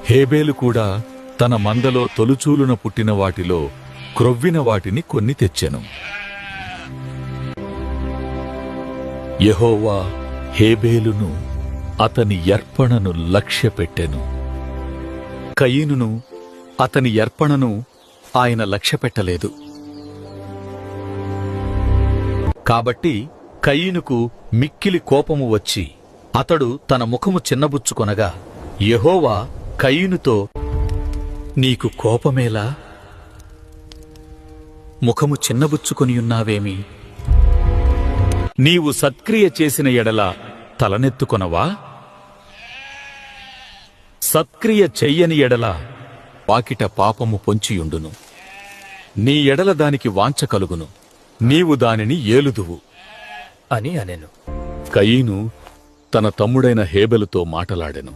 హేబేలు కూడా తన మందలో తొలుచూలున పుట్టిన వాటిలో క్రొవ్విన వాటిని కొన్ని తెచ్చెను. యెహోవా హేబేలును అతని అర్పణను లక్ష్యపెట్టెను. కయీనును అతని అర్పణను ఆయన లక్ష్యపెట్టలేదు. కాబట్టి కయీనుకు మిక్కిలి కోపము వచ్చి అతడు తన ముఖము చిన్నబుచ్చుకొనగా యెహోవా కయీనుతో, నీకు కోపమేలా? ముఖము చిన్నబుచ్చుకొనియున్నావేమి? నీవు సత్క్రియ చేసిన ఎడల తలనెత్తుకొనవా? సత్క్రియ చెయ్యని ఎడల వాకిట పాపము పొంచియుండును. నీ ఎడల దానికి వాంఛ కలుగును, నీవు దానిని ఏలుదువు అని అనెను. కయీను తన తమ్ముడైన హేబెలుతో మాటలాడెను.